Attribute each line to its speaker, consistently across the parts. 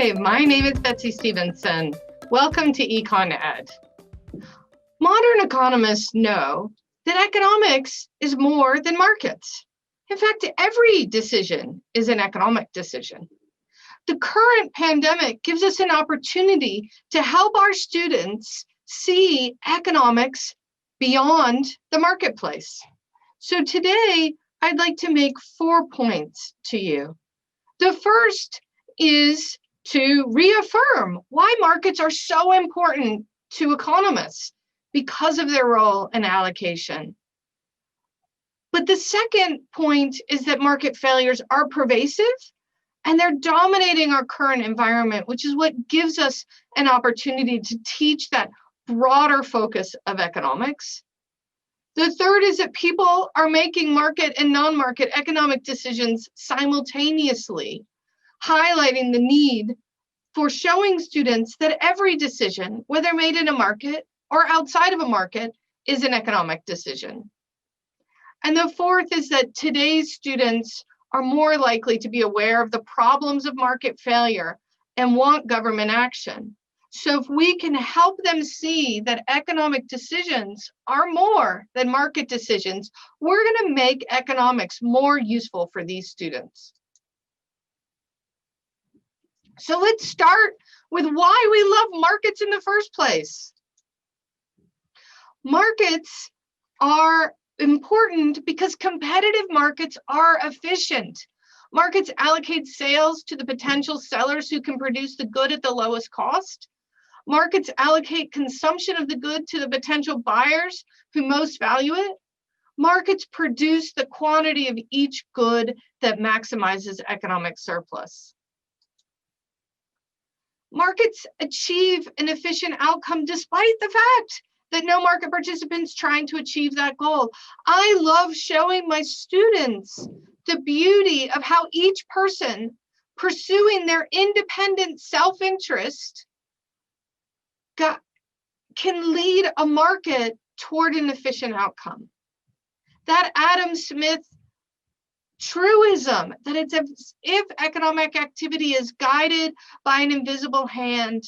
Speaker 1: Hi, my name is Betsey Stevenson. Welcome to Econ Ed. Modern economists know that economics is more than markets. In fact, every decision is an economic decision. The current pandemic gives us an opportunity to help our students see economics beyond the marketplace. So today, I'd like to make 4 points to you. The first is to reaffirm why markets are so important to economists because of their role in allocation. But the second point is that market failures are pervasive and they're dominating our current environment, which is what gives us an opportunity to teach that broader focus of economics. The third is that people are making market and non-market economic decisions simultaneously, highlighting the need for showing students that every decision, whether made in a market or outside of a market, is an economic decision. And the fourth is that today's students are more likely to be aware of the problems of market failure and want government action. So if we can help them see that economic decisions are more than market decisions, we're going to make economics more useful for these students. So let's start with why we love markets in the first place. Markets are important because competitive markets are efficient. Markets allocate sales to the potential sellers who can produce the good at the lowest cost. Markets allocate consumption of the good to the potential buyers who most value it. Markets produce the quantity of each good that maximizes economic surplus. Markets achieve an efficient outcome despite the fact that no market participants trying to achieve that goal. I love showing my students the beauty of how each person pursuing their independent self-interest can lead a market toward an efficient outcome. That Adam Smith truism that it's as if economic activity is guided by an invisible hand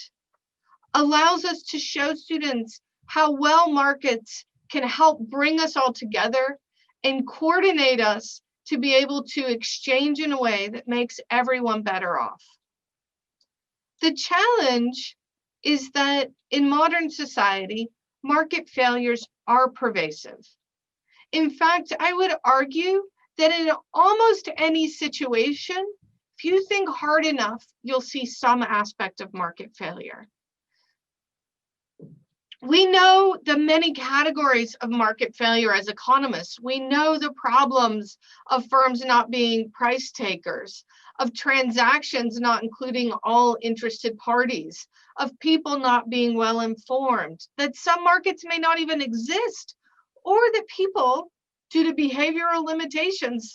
Speaker 1: allows us to show students how well markets can help bring us all together and coordinate us to be able to exchange in a way that makes everyone better off. The challenge is that in modern society, market failures are pervasive. In fact, I would argue that in almost any situation, if you think hard enough, you'll see some aspect of market failure. We know the many categories of market failure as economists. We know the problems of firms not being price takers, of transactions not including all interested parties, of people not being well informed, that some markets may not even exist, or that people, due to behavioral limitations,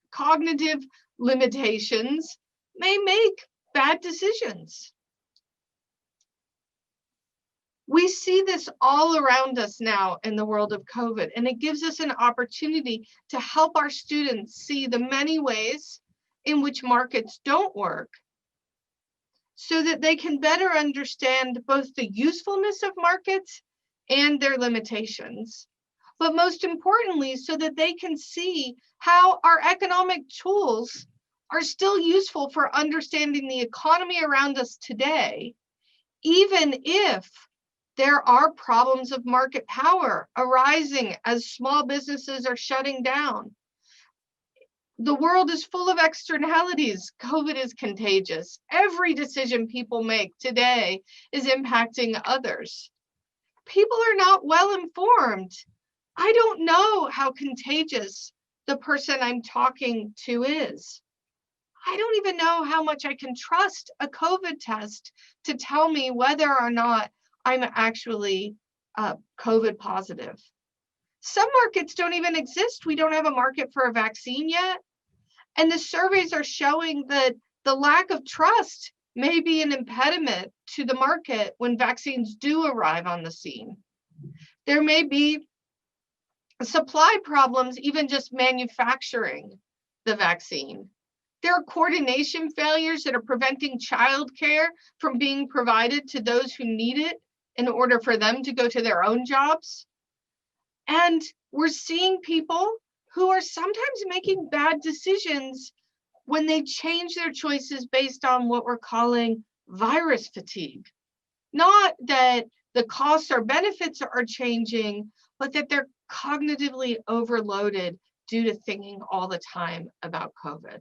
Speaker 1: cognitive limitations, may make bad decisions. We see this all around us now in the world of COVID, and it gives us an opportunity to help our students see the many ways in which markets don't work so that they can better understand both the usefulness of markets and their limitations. But most importantly, so that they can see how our economic tools are still useful for understanding the economy around us today, even if there are problems of market power arising as small businesses are shutting down. The world is full of externalities. COVID is contagious. Every decision people make today is impacting others. People are not well informed. I don't know how contagious the person I'm talking to is. I don't even know how much I can trust a COVID test to tell me whether or not I'm actually COVID positive. Some markets don't even exist. We don't have a market for a vaccine yet. And the surveys are showing that the lack of trust may be an impediment to the market when vaccines do arrive on the scene. There may be supply problems, even just manufacturing the vaccine. There are coordination failures that are preventing childcare from being provided to those who need it in order for them to go to their own jobs. And we're seeing people who are sometimes making bad decisions when they change their choices based on what we're calling virus fatigue. Not that the costs or benefits are changing, but that they're cognitively overloaded due to thinking all the time about COVID.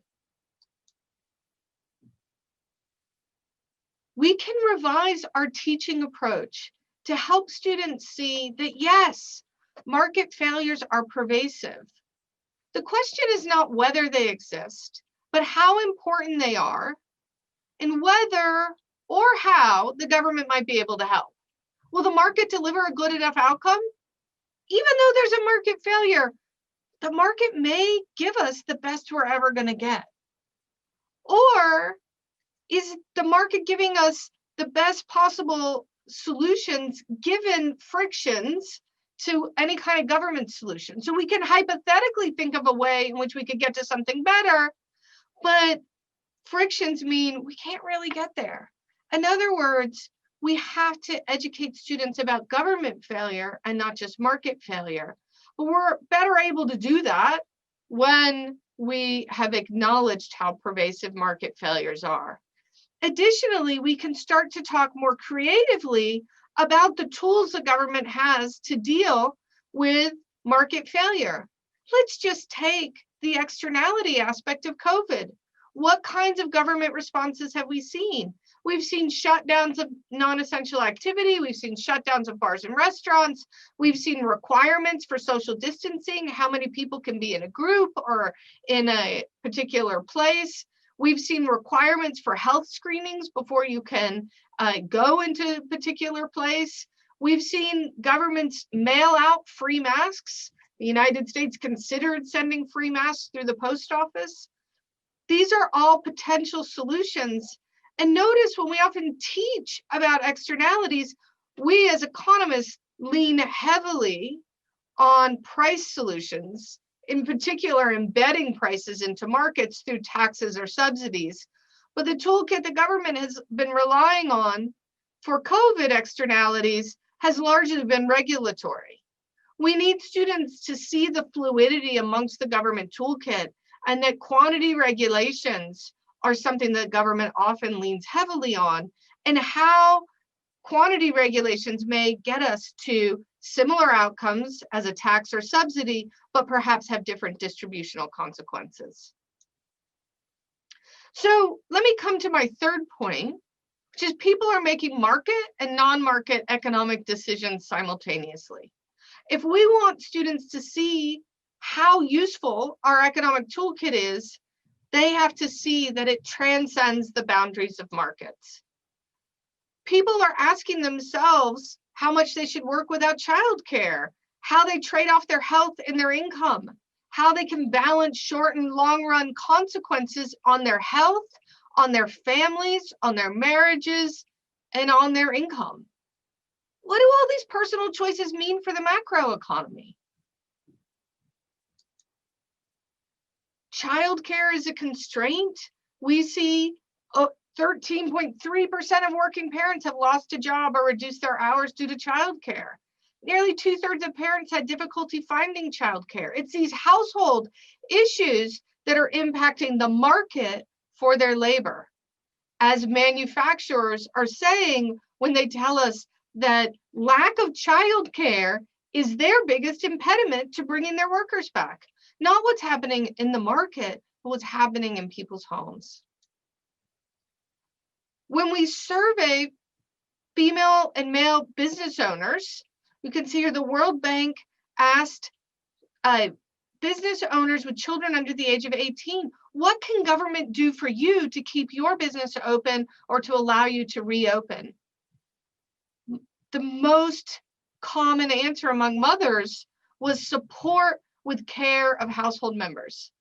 Speaker 1: We can revise our teaching approach to help students see that, yes, market failures are pervasive. The question is not whether they exist, but how important they are and whether or how the government might be able to help. Will the market deliver a good enough outcome? Even though there's a market failure, the market may give us the best we're ever going to get. Or is the market giving us the best possible solutions given frictions to any kind of government solution? So we can hypothetically think of a way in which we could get to something better, but frictions mean we can't really get there. In other words, we have to educate students about government failure and not just market failure. But we're better able to do that when we have acknowledged how pervasive market failures are. Additionally, we can start to talk more creatively about the tools the government has to deal with market failure. Let's just take the externality aspect of COVID. What kinds of government responses have we seen? We've seen shutdowns of non-essential activity. We've seen shutdowns of bars and restaurants. We've seen requirements for social distancing, how many people can be in a group or in a particular place. We've seen requirements for health screenings before you can go into a particular place. We've seen governments mail out free masks. The United States considered sending free masks through the post office. These are all potential solutions. And notice when we often teach about externalities, we as economists lean heavily on price solutions, in particular embedding prices into markets through taxes or subsidies. But the toolkit the government has been relying on for COVID externalities has largely been regulatory. We need students to see the fluidity amongst the government toolkit and that quantity regulations are something that government often leans heavily on, and how quantity regulations may get us to similar outcomes as a tax or subsidy, but perhaps have different distributional consequences. So let me come to my third point, which is people are making market and non-market economic decisions simultaneously. If we want students to see how useful our economic toolkit is, they have to see that it transcends the boundaries of markets. People are asking themselves how much they should work without childcare, how they trade off their health and their income, how they can balance short and long run consequences on their health, on their families, on their marriages, and on their income. What do all these personal choices mean for the macro economy? Childcare is a constraint. We see 13.3% of working parents have lost a job or reduced their hours due to childcare. Nearly 2/3 of parents had difficulty finding childcare. It's these household issues that are impacting the market for their labor. As manufacturers are saying when they tell us that lack of childcare is their biggest impediment to bringing their workers back. Not what's happening in the market, but what's happening in people's homes. When we survey female and male business owners, you can see here the World Bank asked business owners with children under the age of 18, what can government do for you to keep your business open or to allow you to reopen? The most common answer among mothers was support with care of household members.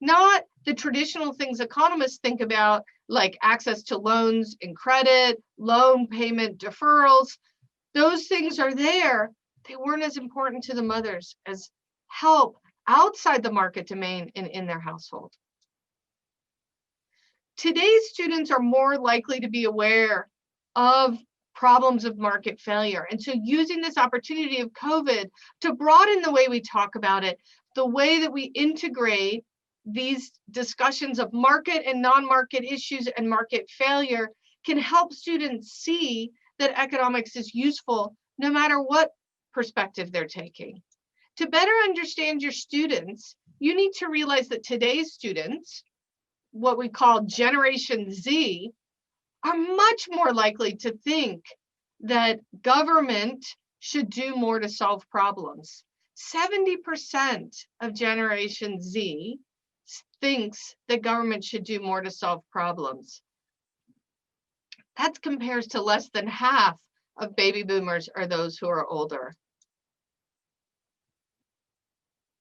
Speaker 1: Not the traditional things economists think about, like access to loans and credit, loan payment deferrals. Those things are there. They weren't as important to the mothers as help outside the market domain and in their household. Today's students are more likely to be aware of problems of market failure. And so using this opportunity of COVID to broaden the way we talk about it, the way that we integrate these discussions of market and non-market issues and market failure can help students see that economics is useful no matter what perspective they're taking. To better understand your students, you need to realize that today's students, what we call Generation Z, are much more likely to think that government should do more to solve problems. 70% of Generation Z thinks that government should do more to solve problems. That compares to less than half of baby boomers or those who are older.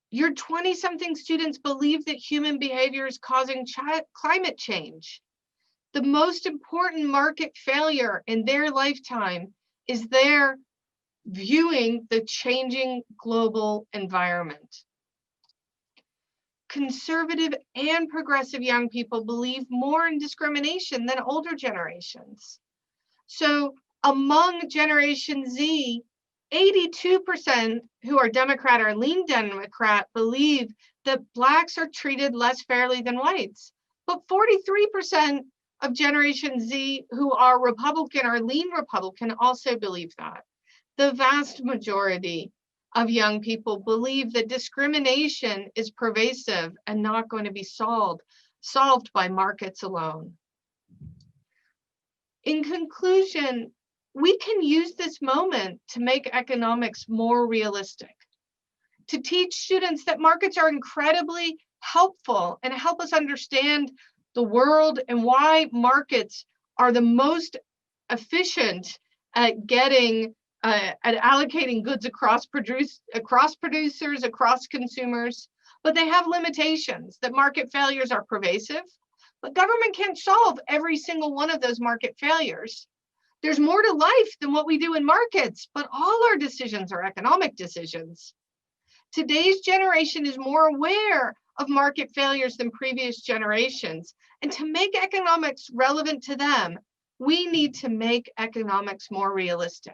Speaker 1: Your 20-something students believe that human behavior is causing climate change. The most important market failure in their lifetime is their viewing the changing global environment. Conservative and progressive young people believe more in discrimination than older generations. So among Generation Z, 82% who are Democrat or lean Democrat believe that Blacks are treated less fairly than whites. But 43% of Generation Z who are Republican or lean Republican also believe that. The vast majority of young people believe that discrimination is pervasive and not going to be solved by markets alone. In conclusion, we can use this moment to make economics more realistic, to teach students that markets are incredibly helpful and help us understand the world and why markets are the most efficient at getting at allocating goods across producers, across consumers, but they have limitations, that market failures are pervasive, but government can't solve every single one of those market failures. There's more to life than what we do in markets, but all our decisions are economic decisions. Today's generation is more aware of market failures than previous generations, and to make economics relevant to them, we need to make economics more realistic.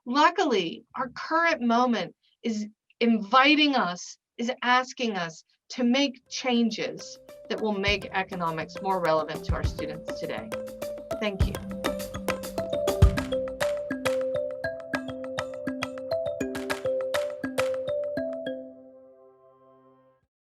Speaker 1: Luckily, our current moment is inviting us, is asking us to make changes that will make economics more relevant to our students today. Thank you.